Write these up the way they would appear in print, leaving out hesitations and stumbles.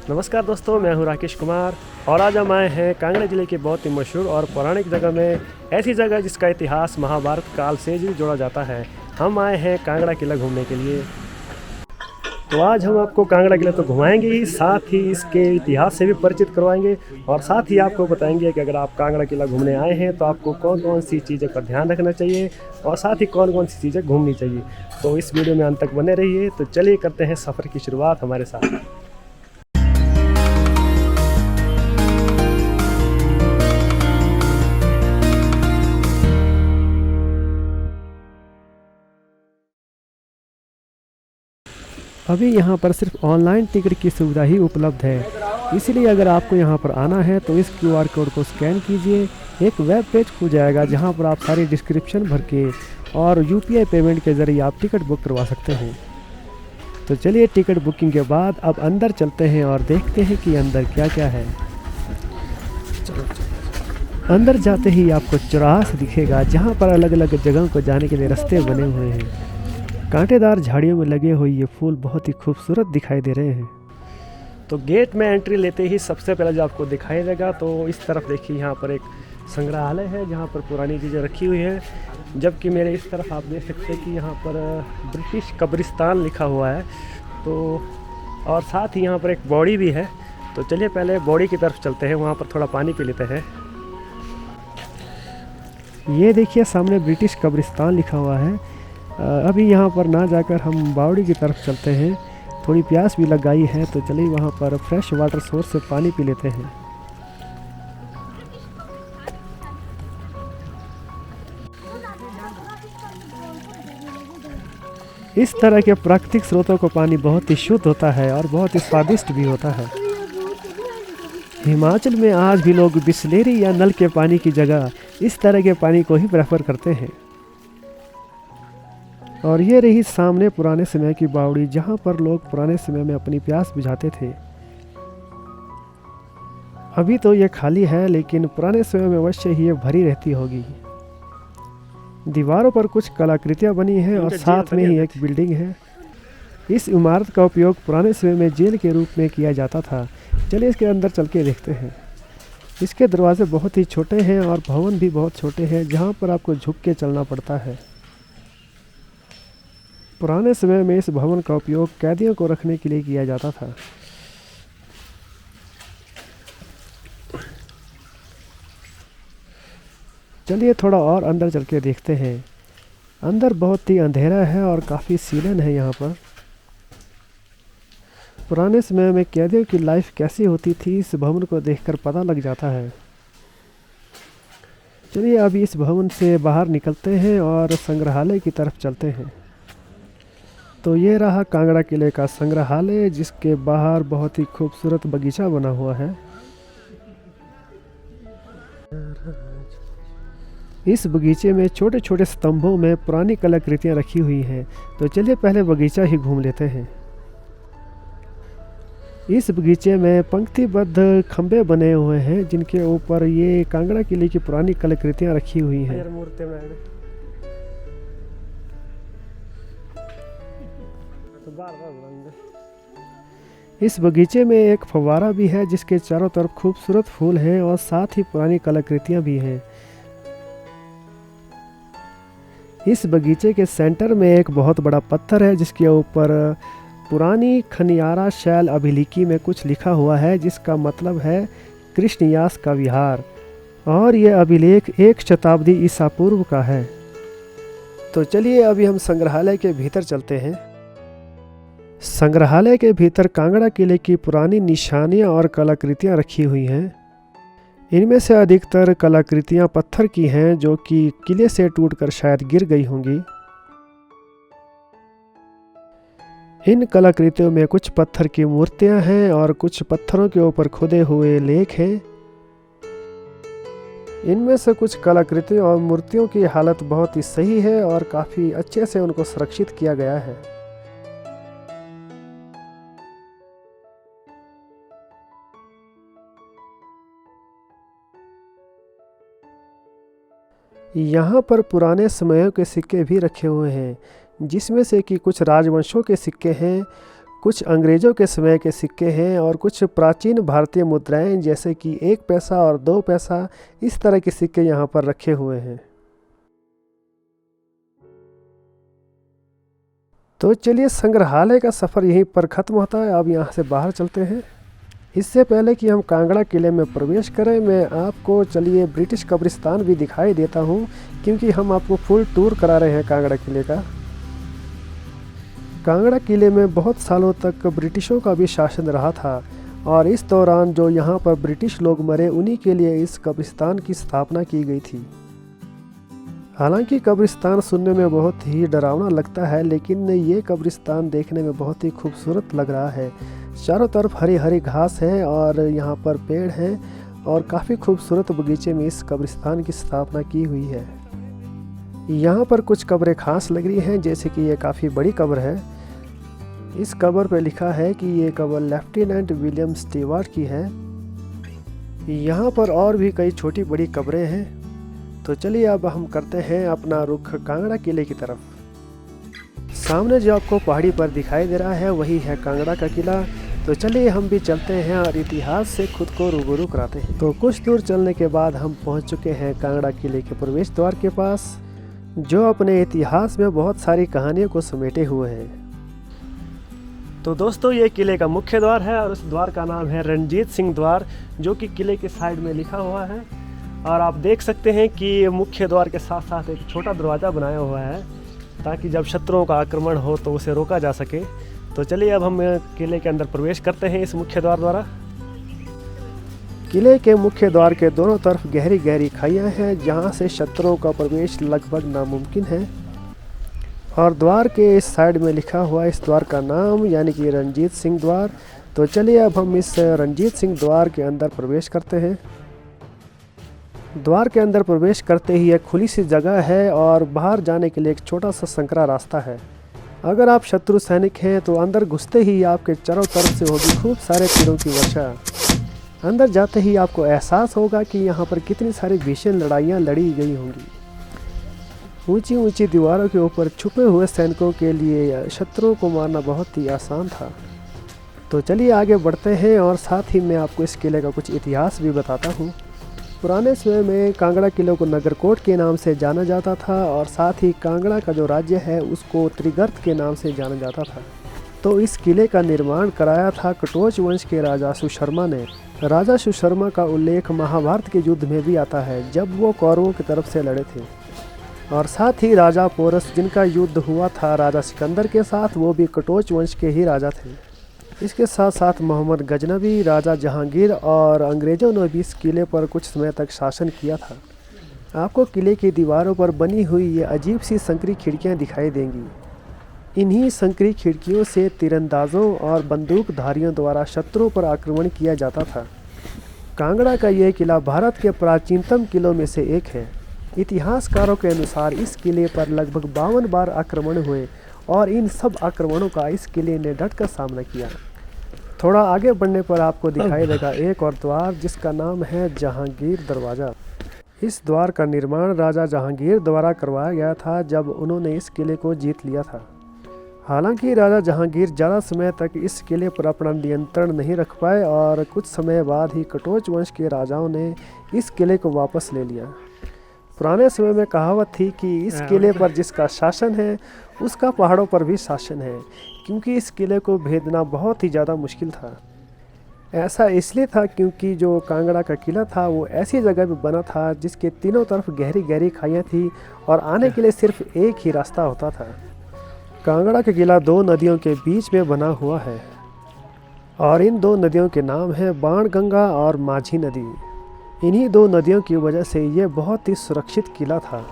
नमस्कार दोस्तों, मैं हूं राकेश कुमार और आज हम आए हैं कांगड़ा जिले के बहुत ही मशहूर और पौराणिक जगह में, ऐसी जगह जिसका इतिहास महाभारत काल से भी जोड़ा जाता है। हम आए हैं कांगड़ा किला घूमने के लिए। तो आज हम आपको कांगड़ा किला तो घुमाएंगे ही, साथ ही इसके इतिहास से भी परिचित करवाएंगे और साथ ही आपको बताएंगे कि अगर आप कांगड़ा किला घूमने आए हैं तो आपको कौन कौन सी चीज़ों का ध्यान रखना चाहिए और साथ ही कौन कौन सी चीज़ें घूमनी चाहिए। तो इस वीडियो में अंत तक बने रहिए। तो चलिए करते हैं सफ़र की शुरुआत हमारे साथ। अभी यहाँ पर सिर्फ ऑनलाइन टिकट की सुविधा ही उपलब्ध है, इसलिए अगर आपको यहाँ पर आना है तो इस QR कोड को स्कैन कीजिए। एक वेब पेज खुल जाएगा जहाँ पर आप सारी डिस्क्रिप्शन भर के और UPI पेमेंट के ज़रिए आप टिकट बुक करवा सकते हैं। तो चलिए टिकट बुकिंग के बाद अब अंदर चलते हैं और देखते हैं कि अंदर क्या क्या है। अंदर जाते ही आपको चौराहा दिखेगा जहाँ पर अलग अलग जगहों को जाने के लिए रास्ते बने हुए हैं। कांटेदार झाड़ियों में लगे हुए ये फूल बहुत ही खूबसूरत दिखाई दे रहे हैं। तो गेट में एंट्री लेते ही सबसे पहले जो आपको दिखाई देगा तो इस तरफ देखिए, यहाँ पर एक संग्रहालय है जहाँ पर पुरानी चीज़ें रखी हुई हैं। जबकि मेरे इस तरफ आप देख सकते हैं कि यहाँ पर ब्रिटिश कब्रिस्तान लिखा हुआ है। तो और साथ ही यहाँ पर एक बॉडी भी है। तो चलिए पहले बॉडी की तरफ चलते हैं, वहाँ पर थोड़ा पानी पी लेते हैं। ये देखिए सामने ब्रिटिश कब्रिस्तान लिखा हुआ है। अभी यहाँ पर ना जाकर हम बावड़ी की तरफ चलते हैं। थोड़ी प्यास भी लग गई है तो चलिए वहाँ पर फ्रेश वाटर सोर्स से पानी पी लेते हैं। इस तरह के प्राकृतिक स्रोतों का पानी बहुत ही शुद्ध होता है और बहुत ही स्वादिष्ट भी होता है। हिमाचल में आज भी लोग बिसलेरी या नल के पानी की जगह इस तरह के पानी को ही प्रेफर करते हैं। और ये रही सामने पुराने समय की बावड़ी जहाँ पर लोग पुराने समय में अपनी प्यास बुझाते थे। अभी तो ये खाली है, लेकिन पुराने समय में अवश्य ही ये भरी रहती होगी। दीवारों पर कुछ कलाकृतियाँ बनी हैं और साथ में ही एक बिल्डिंग है। इस इमारत का उपयोग पुराने समय में जेल के रूप में किया जाता था। चलिए इसके अंदर चल के देखते हैं। इसके दरवाजे बहुत ही छोटे हैं और भवन भी बहुत छोटे हैं जहाँ पर आपको झुक के चलना पड़ता है। पुराने समय में इस भवन का उपयोग कैदियों को रखने के लिए किया जाता था। चलिए थोड़ा और अंदर चल के देखते हैं। अंदर बहुत ही अंधेरा है और काफ़ी सीलन है यहाँ पर। पुराने समय में कैदियों की लाइफ कैसी होती थी इस भवन को देखकर पता लग जाता है। चलिए अभी इस भवन से बाहर निकलते हैं और संग्रहालय की तरफ चलते हैं। तो ये रहा कांगड़ा किले का संग्रहालय, जिसके बाहर बहुत ही खूबसूरत बगीचा बना हुआ है। इस बगीचे में छोटे छोटे स्तंभों में पुरानी कलाकृतियाँ रखी हुई हैं। तो चलिए पहले बगीचा ही घूम लेते हैं। इस बगीचे में पंक्तिबद्ध खंबे बने हुए हैं जिनके ऊपर ये कांगड़ा किले की पुरानी कलाकृतियाँ रखी हुई हैं। इस बगीचे में एक फव्वारा भी है जिसके चारों तरफ खूबसूरत फूल हैं और साथ ही पुरानी कलाकृतियां भी हैं। इस बगीचे के सेंटर में एक बहुत बड़ा पत्थर है जिसके ऊपर पुरानी खनियारा शैल अभिलिखि में कुछ लिखा हुआ है, जिसका मतलब है कृष्णयास का विहार, और यह अभिलेख 1 शताब्दी ईसा पूर्व का है। तो चलिए अभी हम संग्रहालय के भीतर चलते हैं। संग्रहालय के भीतर कांगड़ा किले की पुरानी निशानियां और कलाकृतियां रखी हुई हैं। इनमें से अधिकतर कलाकृतियां पत्थर की हैं जो कि किले से टूटकर शायद गिर गई होंगी। इन कलाकृतियों में कुछ पत्थर की मूर्तियां हैं और कुछ पत्थरों के ऊपर खुदे हुए लेख हैं। इनमें से कुछ कलाकृतियों और मूर्तियों की हालत बहुत ही सही है और काफ़ी अच्छे से उनको संरक्षित किया गया है। यहाँ पर पुराने समयों के सिक्के भी रखे हुए हैं, जिसमें से कि कुछ राजवंशों के सिक्के हैं, कुछ अंग्रेज़ों के समय के सिक्के हैं और कुछ प्राचीन भारतीय मुद्राएं जैसे कि 1 पैसा और 2 पैसा, इस तरह के सिक्के यहाँ पर रखे हुए हैं। तो चलिए, संग्रहालय का सफ़र यहीं पर ख़त्म होता है। अब यहाँ से बाहर चलते हैं। इससे पहले कि हम कांगड़ा किले में प्रवेश करें, मैं आपको चलिए ब्रिटिश कब्रिस्तान भी दिखाई देता हूँ, क्योंकि हम आपको फुल टूर करा रहे हैं कांगड़ा किले का। कांगड़ा किले में बहुत सालों तक ब्रिटिशों का भी शासन रहा था और इस दौरान जो यहाँ पर ब्रिटिश लोग मरे, उन्हीं के लिए इस कब्रिस्तान की स्थापना की गई थी। हालांकि कब्रिस्तान सुनने में बहुत ही डरावना लगता है, लेकिन ये कब्रिस्तान देखने में बहुत ही खूबसूरत लग रहा है। चारों तरफ हरी हरी घास है और यहाँ पर पेड़ हैं और काफ़ी खूबसूरत बगीचे में इस कब्रिस्तान की स्थापना की हुई है। यहाँ पर कुछ कब्रें खास लग रही हैं, जैसे कि ये काफ़ी बड़ी कब्र है। इस कब्र पे लिखा है कि ये कब्र लेफ्टिनेंट विलियम स्टीवर्ट की है। यहाँ पर और भी कई छोटी बड़ी कब्रें हैं। तो चलिए अब हम करते हैं अपना रुख कांगड़ा किले की तरफ। सामने जो आपको पहाड़ी पर दिखाई दे रहा है, वही है कांगड़ा का किला। तो चलिए हम भी चलते हैं और इतिहास से खुद को रूबरू कराते हैं। तो कुछ दूर चलने के बाद हम पहुंच चुके हैं कांगड़ा किले के प्रवेश द्वार के पास, जो अपने इतिहास में बहुत सारी कहानियों को समेटे हुए हैं। तो दोस्तों, ये किले का मुख्य द्वार है और उस द्वार का नाम है रणजीत सिंह द्वार, जो कि किले के साइड में लिखा हुआ है। और आप देख सकते हैं कि मुख्य द्वार के साथ साथ एक छोटा दरवाज़ा बनाया हुआ है, ताकि जब शत्रुओं का आक्रमण हो तो उसे रोका जा सके। तो चलिए अब हम किले के अंदर प्रवेश करते हैं इस मुख्य द्वार द्वारा। किले के मुख्य द्वार के दोनों तरफ गहरी गहरी खाइयाँ हैं, जहाँ से शत्रुओं का प्रवेश लगभग नामुमकिन है। और द्वार के इस साइड में लिखा हुआ इस द्वार का नाम, यानी कि रणजीत सिंह द्वार। तो चलिए अब हम इस रणजीत सिंह द्वार के अंदर प्रवेश करते हैं। द्वार के अंदर प्रवेश करते ही एक खुली सी जगह है और बाहर जाने के लिए एक छोटा सा संकरा रास्ता है। अगर आप शत्रु सैनिक हैं तो अंदर घुसते ही आपके चारों तरफ से होगी खूब सारे तीरों की वर्षा। अंदर जाते ही आपको एहसास होगा कि यहाँ पर कितनी सारी भीषण लड़ाइयाँ लड़ी गई होंगी। ऊंची ऊंची दीवारों के ऊपर छुपे हुए सैनिकों के लिए शत्रुओं को मारना बहुत ही आसान था। तो चलिए आगे बढ़ते हैं और साथ ही मैं आपको इस किले का कुछ इतिहास भी बताता हूँ। पुराने समय में कांगड़ा किले को नगरकोट के नाम से जाना जाता था और साथ ही कांगड़ा का जो राज्य है उसको त्रिगर्त के नाम से जाना जाता था। तो इस किले का निर्माण कराया था कटोच वंश के राजा सुशर्मा ने। राजा सुशर्मा का उल्लेख महाभारत के युद्ध में भी आता है, जब वो कौरवों की तरफ से लड़े थे। और साथ ही राजा पोरस, जिनका युद्ध हुआ था राजा सिकंदर के साथ, वो भी कटोच वंश के ही राजा थे। इसके साथ साथ मोहम्मद गजनवी, राजा जहांगीर और अंग्रेज़ों ने भी इस किले पर कुछ समय तक शासन किया था। आपको किले की दीवारों पर बनी हुई ये अजीब सी संकरी खिड़कियाँ दिखाई देंगी। इन्हीं संकरी खिड़कियों से तीरंदाजों और बंदूकधारियों द्वारा शत्रुओं पर आक्रमण किया जाता था। कांगड़ा का यह किला भारत के प्राचीनतम किलों में से एक है। इतिहासकारों के अनुसार इस किले पर लगभग 52 बार आक्रमण हुए और इन सब आक्रमणों का इस किले ने डटकर सामना किया। थोड़ा आगे बढ़ने पर आपको दिखाई देगा एक और द्वार, जिसका नाम है जहांगीर दरवाज़ा। इस द्वार का निर्माण राजा जहांगीर द्वारा करवाया गया था, जब उन्होंने इस किले को जीत लिया था। हालांकि राजा जहांगीर ज़्यादा समय तक इस किले पर अपना नियंत्रण नहीं रख पाए और कुछ समय बाद ही कटोच वंश के राजाओं ने इस किले को वापस ले लिया। पुराने समय में कहावत थी कि इस किले पर जिसका शासन है उसका पहाड़ों पर भी शासन है, क्योंकि इस किले को भेदना बहुत ही ज़्यादा मुश्किल था। ऐसा इसलिए था क्योंकि जो कांगड़ा का किला था वो ऐसी जगह पे बना था जिसके तीनों तरफ गहरी गहरी खाइयाँ थी और आने के लिए सिर्फ एक ही रास्ता होता था। कांगड़ा का किला 2 नदियों के बीच में बना हुआ है और इन 2 नदियों के नाम हैं बाणगंगा और माझी नदी। इन्हीं 2 नदियों की वजह से ये बहुत ही सुरक्षित किला था।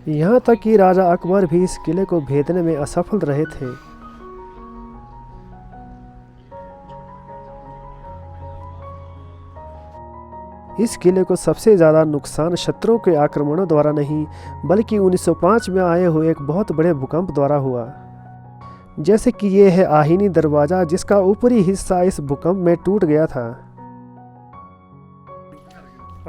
यहाँ तक कि राजा अकबर भी इस किले को भेदने में असफल रहे थे। इस किले को सबसे ज़्यादा नुकसान शत्रुओं के आक्रमणों द्वारा नहीं, बल्कि 1905 में आए हुए एक बहुत बड़े भूकंप द्वारा हुआ। जैसे कि ये है आहिनी दरवाज़ा, जिसका ऊपरी हिस्सा इस भूकंप में टूट गया था।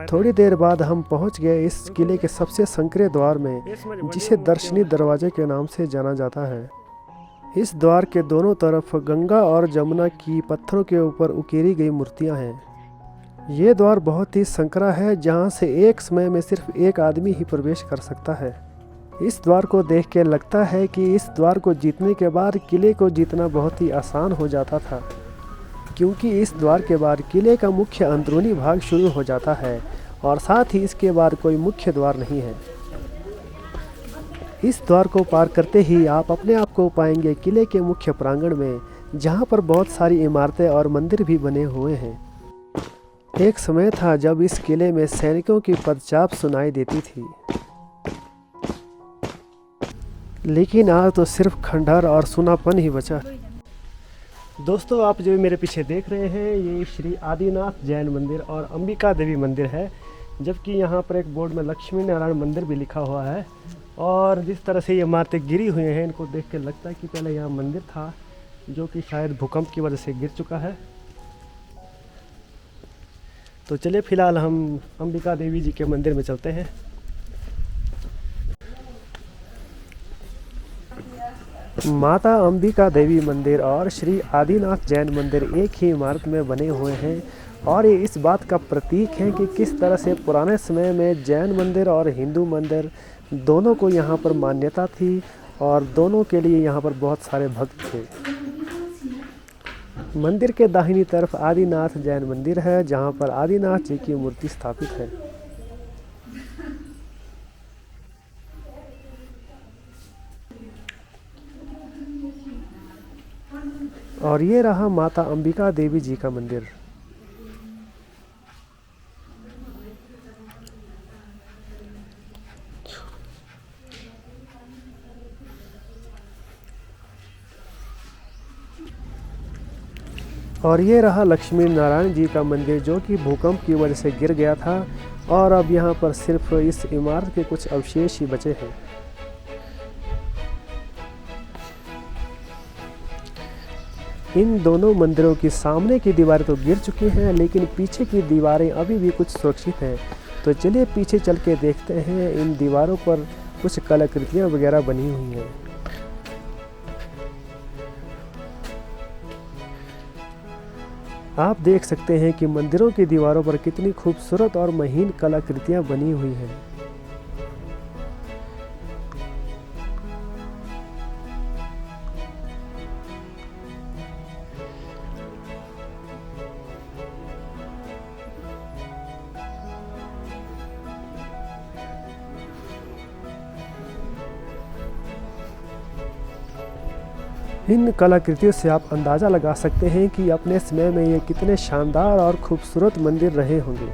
थोड़ी देर बाद हम पहुंच गए इस किले के सबसे संकरे द्वार में, जिसे दर्शनी दरवाजे के नाम से जाना जाता है। इस द्वार के दोनों तरफ गंगा और जमुना की पत्थरों के ऊपर उकेरी गई मूर्तियां हैं। ये द्वार बहुत ही संकरा है, जहां से एक समय में सिर्फ एक आदमी ही प्रवेश कर सकता है। इस द्वार को देख के लगता है कि इस द्वार को जीतने के बाद किले को जीतना बहुत ही आसान हो जाता था, क्योंकि इस द्वार के बाद किले का मुख्य अंदरूनी भाग शुरू हो जाता है और साथ ही इसके बाद कोई मुख्य द्वार नहीं है। इस द्वार को पार करते ही आप अपने आप को पाएंगे किले के मुख्य प्रांगण में, जहां पर बहुत सारी इमारतें और मंदिर भी बने हुए हैं। एक समय था जब इस किले में सैनिकों की पदचाप सुनाई देती थी, लेकिन आज तो सिर्फ खंडहर और सुनापन ही बचा। दोस्तों, आप जो मेरे पीछे देख रहे हैं ये श्री आदिनाथ जैन मंदिर और अंबिका देवी मंदिर है, जबकि यहाँ पर एक बोर्ड में लक्ष्मी नारायण मंदिर भी लिखा हुआ है। और जिस तरह से ये इमारतें गिरी हुई हैं, इनको देख के लगता है कि पहले यहाँ मंदिर था, जो कि शायद भूकंप की वजह से गिर चुका है। तो चलिए फिलहाल हम अंबिका देवी जी के मंदिर में चलते हैं। माता अंबिका देवी मंदिर और श्री आदिनाथ जैन मंदिर एक ही इमारत में बने हुए हैं, और ये इस बात का प्रतीक है कि किस तरह से पुराने समय में जैन मंदिर और हिंदू मंदिर दोनों को यहाँ पर मान्यता थी और दोनों के लिए यहाँ पर बहुत सारे भक्त थे। मंदिर के दाहिनी तरफ आदिनाथ जैन मंदिर है, जहाँ पर आदिनाथ जी की मूर्ति स्थापित है। और ये रहा माता अंबिका देवी जी का मंदिर। और ये रहा लक्ष्मी नारायण जी का मंदिर, जो कि भूकंप की वजह से गिर गया था और अब यहाँ पर सिर्फ इस इमारत के कुछ अवशेष ही बचे हैं। इन दोनों मंदिरों की सामने की दीवारें तो गिर चुकी हैं, लेकिन पीछे की दीवारें अभी भी कुछ सुरक्षित हैं। तो चलिए पीछे चल के देखते हैं, इन दीवारों पर कुछ कलाकृतियाँ वगैरह बनी हुई हैं। आप देख सकते हैं कि मंदिरों की दीवारों पर कितनी खूबसूरत और महीन कलाकृतियाँ बनी हुई हैं। इन कलाकृतियों से आप अंदाज़ा लगा सकते हैं कि अपने समय में ये कितने शानदार और खूबसूरत मंदिर रहे होंगे।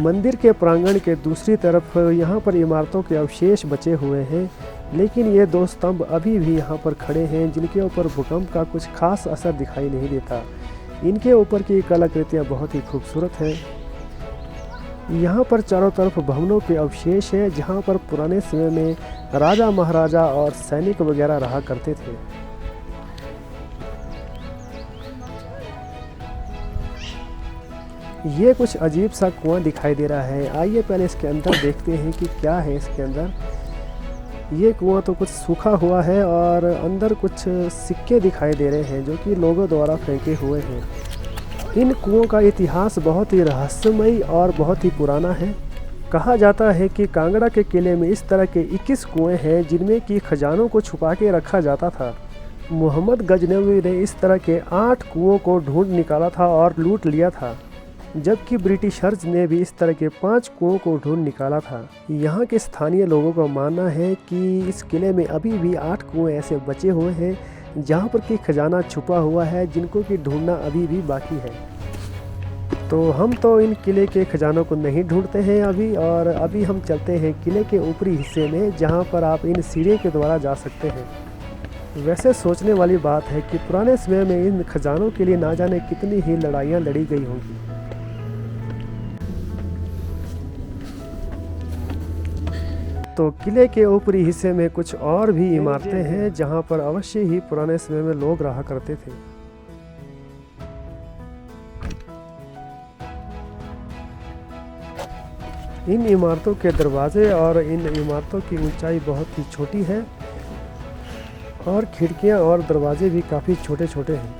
मंदिर के प्रांगण के दूसरी तरफ यहाँ पर इमारतों के अवशेष बचे हुए हैं, लेकिन ये दो स्तंभ अभी भी यहाँ पर खड़े हैं, जिनके ऊपर भूकंप का कुछ खास असर दिखाई नहीं देता। इनके ऊपर की कलाकृतियाँ बहुत ही खूबसूरत हैं। यहाँ पर चारों तरफ भवनों के अवशेष हैं, जहाँ पर पुराने समय में राजा महाराजा और सैनिक वगैरह रहा करते थे। ये कुछ अजीब सा कुआं दिखाई दे रहा है। आइए पहले इसके अंदर देखते हैं कि क्या है इसके अंदर। ये कुआं तो कुछ सूखा हुआ है और अंदर कुछ सिक्के दिखाई दे रहे हैं, जो कि लोगों द्वारा फेंके हुए हैं। इन कुओं का इतिहास बहुत ही रहस्यमयी और बहुत ही पुराना है। कहा जाता है कि कांगड़ा के किले में इस तरह के 21 कुएं हैं, जिनमें कि खजानों को छुपा के रखा जाता था। मोहम्मद गजनवी ने इस तरह के 8 कुओं को ढूंढ निकाला था और लूट लिया था, जबकि ब्रिटिशर्स ने भी इस तरह के 5 कुओं को ढूंढ निकाला था। यहाँ के स्थानीय लोगों का मानना है कि इस किले में अभी भी 8 कुएं ऐसे बचे हुए हैं, जहाँ पर कि खजाना छुपा हुआ है, जिनको कि ढूंढना अभी भी बाकी है। तो हम तो इन किले के खजानों को नहीं ढूंढते हैं अभी, और अभी हम चलते हैं किले के ऊपरी हिस्से में, जहाँ पर आप इन सीढ़ी के द्वारा जा सकते हैं। वैसे सोचने वाली बात है कि पुराने समय में इन खजानों के लिए ना जाने कितनी ही लड़ाइयाँ लड़ी गई होंगी। तो किले के ऊपरी हिस्से में कुछ और भी इमारतें हैं, जहां पर अवश्य ही पुराने समय में लोग रहा करते थे। इन इमारतों के दरवाजे और इन इमारतों की ऊंचाई बहुत ही छोटी है और खिड़कियां और दरवाजे भी काफ़ी छोटे छोटे हैं।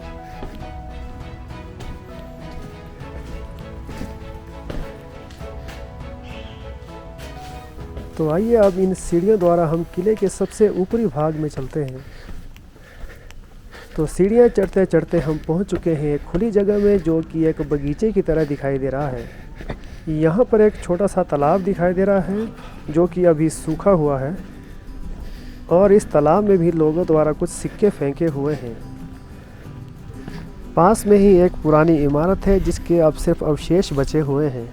तो आइए अब इन सीढ़ियों द्वारा हम किले के सबसे ऊपरी भाग में चलते हैं। तो सीढ़ियाँ चढ़ते चढ़ते हम पहुंच चुके हैं एक खुली जगह में, जो कि एक बगीचे की तरह दिखाई दे रहा है। यहाँ पर एक छोटा सा तालाब दिखाई दे रहा है जो कि अभी सूखा हुआ है और इस तालाब में भी लोगों द्वारा कुछ सिक्के फेंके हुए हैं। पास में ही एक पुरानी इमारत है जिसके अब सिर्फ अवशेष बचे हुए हैं।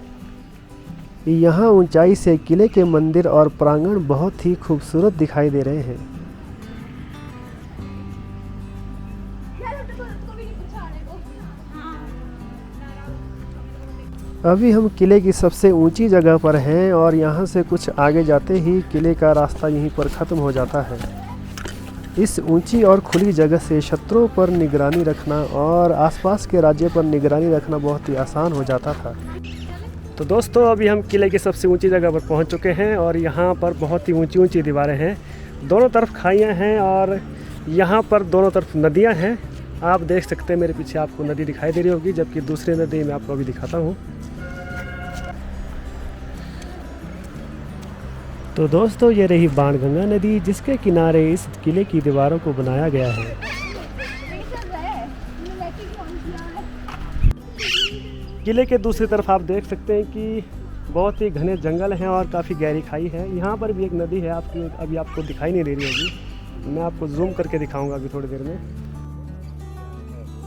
यहाँ ऊंचाई से किले के मंदिर और प्रांगण बहुत ही खूबसूरत दिखाई दे रहे हैं। अभी हम किले की सबसे ऊंची जगह पर हैं और यहाँ से कुछ आगे जाते ही किले का रास्ता यहीं पर ख़त्म हो जाता है। इस ऊंची और खुली जगह से शत्रुओं पर निगरानी रखना और आसपास के राज्य पर निगरानी रखना बहुत ही आसान हो जाता था। तो दोस्तों अभी हम किले की सबसे ऊंची जगह पर पहुंच चुके हैं और यहाँ पर बहुत ही ऊंची ऊंची दीवारें हैं। दोनों तरफ खाइयाँ हैं और यहाँ पर दोनों तरफ नदियाँ हैं। आप देख सकते हैं मेरे पीछे आपको नदी दिखाई दे रही होगी, जबकि दूसरी नदी मैं आपको अभी दिखाता हूँ। तो दोस्तों ये रही बाणगंगा नदी, जिसके किनारे इस किले की दीवारों को बनाया गया है। किले के दूसरी तरफ आप देख सकते हैं कि बहुत ही घने जंगल हैं और काफ़ी गहरी खाई है। यहाँ पर भी एक नदी है, अभी आपको दिखाई नहीं दे रही होगी, मैं आपको जूम करके दिखाऊंगा अभी थोड़ी देर में।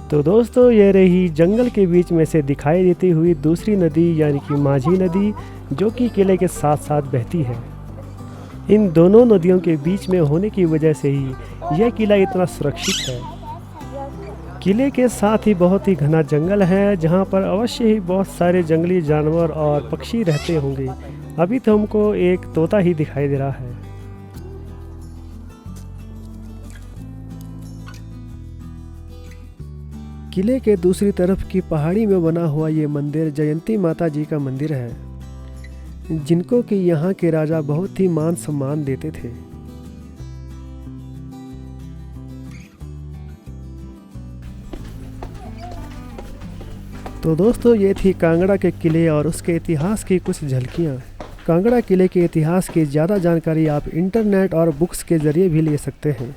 तो दोस्तों ये रही जंगल के बीच में से दिखाई देती हुई दूसरी नदी, यानी कि माझी नदी, जो कि किले के साथ साथ बहती है। इन दोनों नदियों के बीच में होने की वजह से ही यह किला इतना सुरक्षित है। किले के साथ ही बहुत ही घना जंगल है, जहां पर अवश्य ही बहुत सारे जंगली जानवर और पक्षी रहते होंगे। अभी तो हमको एक तोता ही दिखाई दे रहा है। किले के दूसरी तरफ की पहाड़ी में बना हुआ ये मंदिर जयंती माता जी का मंदिर है, जिनको कि यहाँ के राजा बहुत ही मान सम्मान देते थे। तो दोस्तों ये थी कांगड़ा के किले और उसके इतिहास की कुछ झलकियाँ। कांगड़ा किले के इतिहास की ज़्यादा जानकारी आप इंटरनेट और बुक्स के ज़रिए भी ले सकते हैं।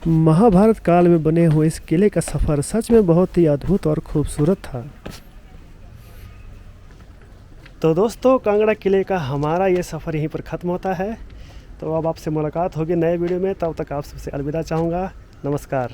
महाभारत काल में बने हुए इस किले का सफ़र सच में बहुत ही अद्भुत और खूबसूरत था। तो दोस्तों कांगड़ा किले का हमारा ये सफ़र यहीं पर ख़त्म होता है। तो अब आपसे मुलाकात होगी नए वीडियो में, तब तक आप सबसे अलविदा चाहूँगा। नमस्कार।